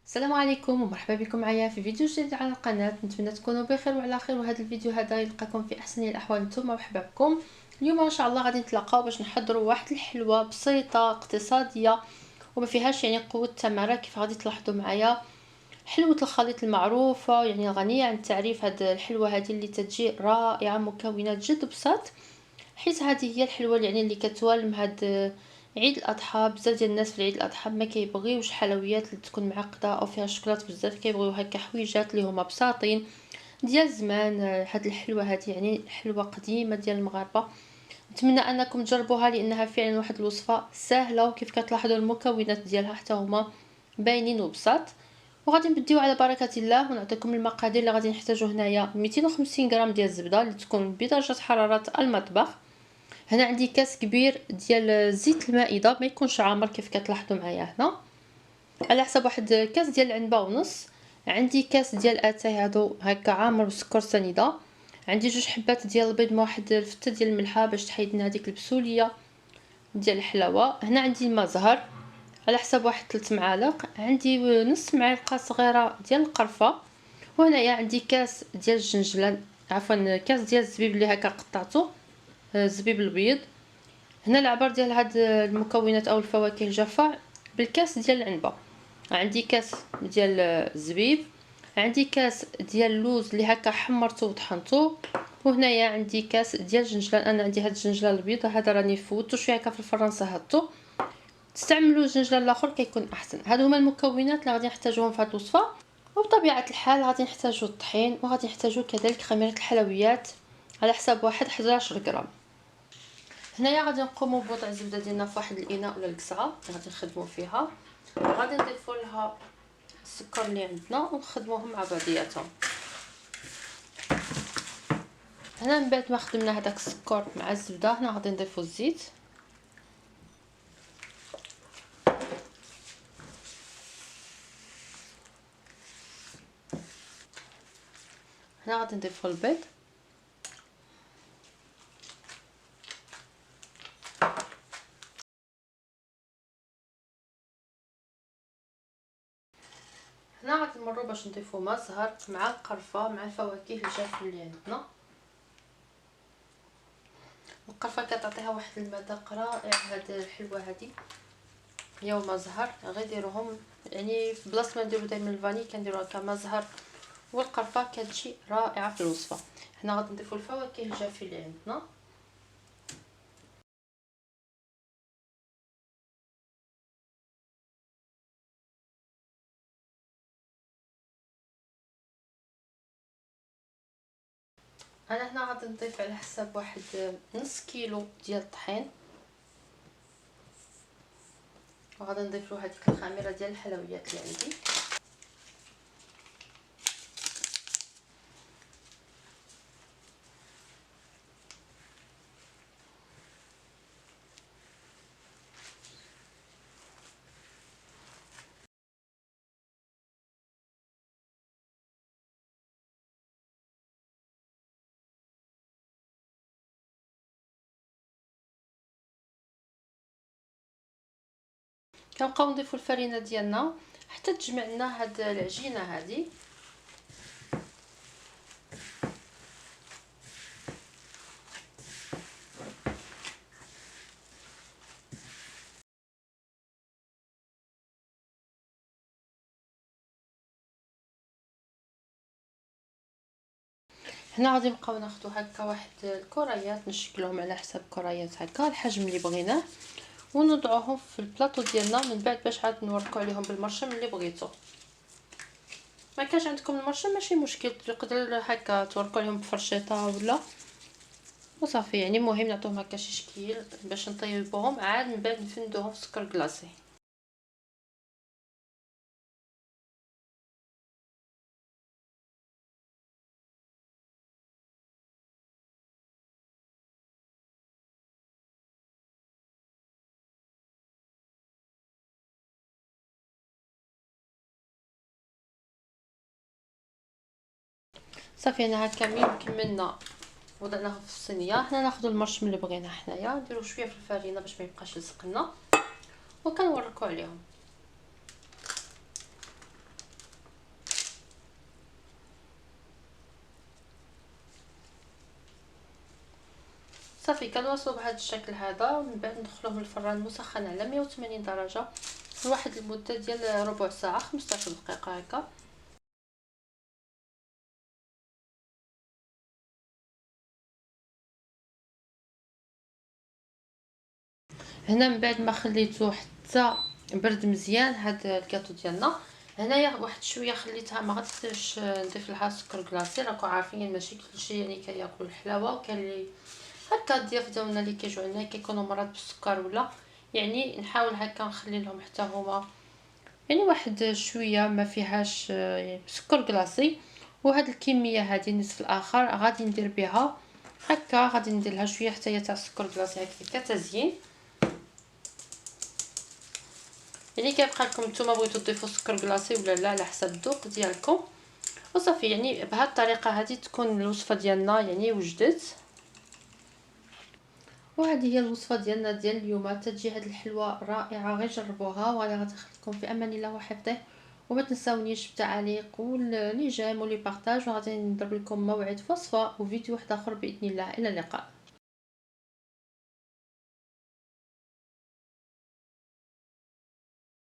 السلام عليكم ومرحبا بكم معايا في فيديو جديد على القناه. نتمنى تكونوا بخير وعلى خير، وهذا الفيديو هذا يلقاكم في احسن الاحوال. نتوما مرحبا بكم. اليوم ان شاء الله غادي نتلاقاو باش نحضروا واحد الحلوه بسيطه اقتصاديه وما فيهاش قوه التماره. كيف غادي تلاحظوا معايا حلوه الخليط المعروفه غنيه عن التعريف. هاد الحلوه هذه اللي تجي رائعه، مكونات جد بساط، حيت هذه هي الحلوه اللي كتوالم هاد عيد الاضحى. بزاف ديال الناس في عيد الاضحى ما كيبغيوش حلويات اللي تكون معقده او فيها شوكولات بزاف، كيبغيو هكا حويجات اللي هما بساطين ديال زمان. هاد الحلوه هذه حلوه قديمه ديال المغاربه. نتمنى انكم تجربوها لانها فعلا واحد الوصفه سهله، وكيف كتلاحظوا المكونات ديالها حتى هما باينين وبساط. وغادي نبديو على بركه الله ونعطيكم المقادير اللي غادي نحتاجو. هنايا 250 غرام ديال الزبده اللي تكون بدرجه حراره المطبخ. هنا عندي كاس كبير ديال زيت المائده، ما يكونش عامر كيف كتلاحظوا معايا هنا، على حسب واحد كاس ديال العنبه ونص. عندي كاس ديال اتاي هادو هكا عامر بسكر سنيده. عندي 2 حبات ديال البيض مع واحد الفته ديال الملحه باش تحيد لنا هذيك البسوليه ديال الحلاوه. هنا عندي الماء زهر على حسب واحد 3 معالق. عندي نص معلقه صغيره ديال القرفه. وهنايا عندي كاس ديال الجنجلان، عفوا كاس ديال الزبيب اللي هكا قطعته، الزبيب البيض. هنا العبار ديال هاد المكونات او الفواكه الجافه بالكاس ديال العنبه. عندي كاس ديال الزبيب، عندي كاس ديال اللوز اللي هكا حمرته وطحنته. وهنايا عندي كاس ديال الجنجلان. انا عندي هاد الجنجلان البيض هذا راني فوتو شويه هكا في الفران صهدته. تستعملوا الجنجلان الاخر كيكون احسن. هادو هما المكونات اللي غادي نحتاجوهم في هاد الوصفه. وبطبيعه الحال غادي نحتاجو الطحين، وغادي نحتاجو كذلك خميره الحلويات على حساب واحد 11 غرام. هنايا غادي نقوموا بوضع الزبده ديالنا في واحد الاناء ولا الكسعه اللي غادي نخدموا فيها. غادي نضيفوا لها السكر اللي عندنا ونخدموهم مع بعضياتهم. هنا من بعد ما خدمنا هذاك السكر مع الزبده، هنا غادي نضيفوا الزيت. هنا غادي نضيفوا البيض. هنا غادي نمروا باش نضيفوا ماء زهر مع القرفه مع الفواكه الجافه اللي عندنا. القرفه كتعطيها واحد المذاق رائع. هاد الحلوه هذه هي وماء زهر غير ديروهم، في بلاصه ما نديرو دائما الفاني كنديرو هكا ماء زهر والقرفه كتجي رائعه في الوصفه. هنا غادي نضيفوا الفواكه الجافه اللي عندنا. انا هنا غادي نضيف على حساب واحد نص كيلو ديال الطحين، وغادي نضيف له هذيك الخميره ديال الحلويات اللي عندي. كنبقاو نضيفوا الفرينه ديالنا حتى تجمع لنا هاد العجينه هذه. هنا غادي نبقاو ناخذوا هكا واحد الكريات، نشكلهم على حسب كريات هكا الحجم اللي بغيناه، ونوضعوهم في البلاطو ديالنا. من بعد باش عاد نوركو عليهم بالمرشم اللي بغيتو. ما كانش عندكم المرشم ماشي مشكل، تقدروا هكا توركو عليهم بفرشيطه ولا وصافي. المهم نعطوهم هكا شي شكل باش نطيبوهم، عاد من بعد نفندوهم في سكر كلاصي. صافي انا هكا كملنا وضعناهم في الصينيه. هنا ناخذ المرشم اللي بغينا حنايا، نديرو شويه في الفرينه باش ما يبقاش يلصق لنا، وكنوركو عليهم. صافي كنواصلوا بهذا الشكل هذا، ومن بعد ندخلوهم للفران مسخن على 180 درجه لواحد المده ديال ربع ساعه 15 دقيقه هكا. هنا من بعد ما خليته حتى برد مزيان هاد الكاطو ديالنا، هنايا واحد شويه خليتها، ما غاديش نضيف لها سكر كلاصي، راكم عارفين ماشي كلشي يعني كياكل الحلاوه، وكان اللي هكا الضياف ديالنا اللي كيجيو عندنا كيكونوا مرات بالسكر، ولا يعني نحاول هكا نخلي لهم حتى هما يعني واحد شويه ما فيهاش يعني سكر كلاصي. وهاد الكميه هذه النصف الاخر غادي ندير بها هكا، غادي ندير لها شويه حتى هي تاع السكر كلاصي هكا كتزيين. يعني كيبقى لكم نتوما بغيتو تضيفوا سكر كلاصي ولا لا على حسب الذوق ديالكم. وصافي يعني بهذه الطريقه هذه تكون الوصفه ديالنا يعني وجدت. وهذه هي الوصفه ديالنا ديال اليوم، تجي هذه الحلوه رائعه، غير جربوها وغادي غتخليكم في امان الله وحفظه. وما تنساونيش بالتعليق واللي جيم واللي بارطاج، وغادي نضرب لكم موعد في وصفه وفيديو واحد اخر باذن الله. الى اللقاء.